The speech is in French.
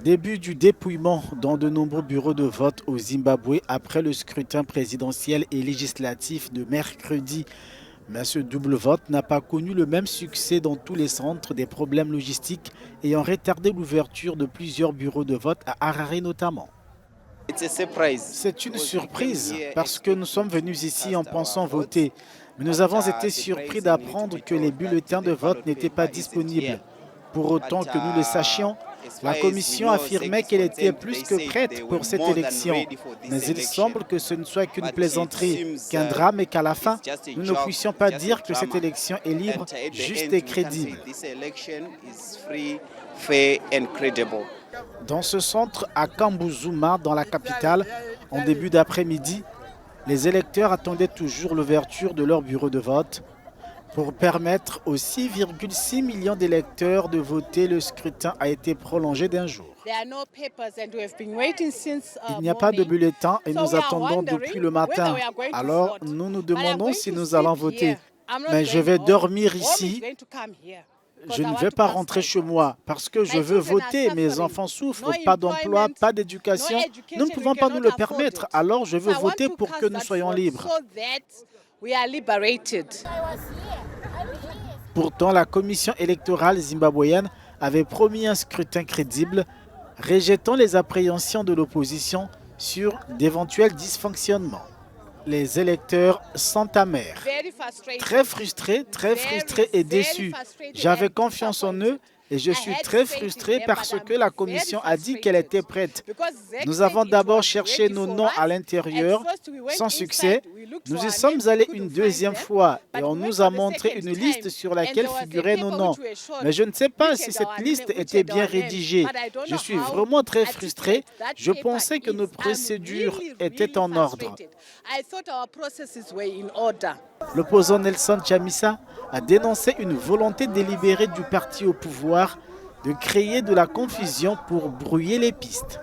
Début du dépouillement dans de nombreux bureaux de vote au Zimbabwe après le scrutin présidentiel et législatif de mercredi. Mais ce double vote n'a pas connu le même succès dans tous les centres, des problèmes logistiques ayant retardé l'ouverture de plusieurs bureaux de vote à Harare notamment. C'est une surprise parce que nous sommes venus ici en pensant voter. Mais nous avons été surpris d'apprendre que les bulletins de vote n'étaient pas disponibles. Pour autant que nous le sachions, la commission affirmait qu'elle était plus que prête pour cette élection. Mais il semble que ce ne soit qu'une plaisanterie, qu'un drame et qu'à la fin, nous ne puissions pas dire que cette élection est libre, juste et crédible. Dans ce centre à Kambuzuma, dans la capitale, en début d'après-midi, les électeurs attendaient toujours l'ouverture de leur bureau de vote. Pour permettre aux 6,6 millions d'électeurs de voter, le scrutin a été prolongé d'un jour. Il n'y a pas de bulletin et nous attendons depuis le matin. Alors, nous nous demandons si nous allons voter. Mais je vais dormir ici. Je ne vais pas rentrer chez moi parce que je veux voter. Mes enfants souffrent, pas d'emploi, pas d'éducation. Nous ne pouvons pas nous le permettre. Alors, je veux voter pour que nous soyons libres. Pourtant, la commission électorale zimbabwéenne avait promis un scrutin crédible, rejetant les appréhensions de l'opposition sur d'éventuels dysfonctionnements. Les électeurs sont amers, très frustrés et déçus. J'avais confiance en eux et je suis très frustré parce que la commission a dit qu'elle était prête. Nous avons d'abord cherché nos noms à l'intérieur, sans succès. Nous y sommes allés une deuxième fois et on nous a montré une liste sur laquelle figuraient nos noms. Mais je ne sais pas si cette liste était bien rédigée. Je suis vraiment très frustré. Je pensais que nos procédures étaient en ordre. L'opposant Nelson Chamisa a dénoncé une volonté délibérée du parti au pouvoir de créer de la confusion pour brouiller les pistes.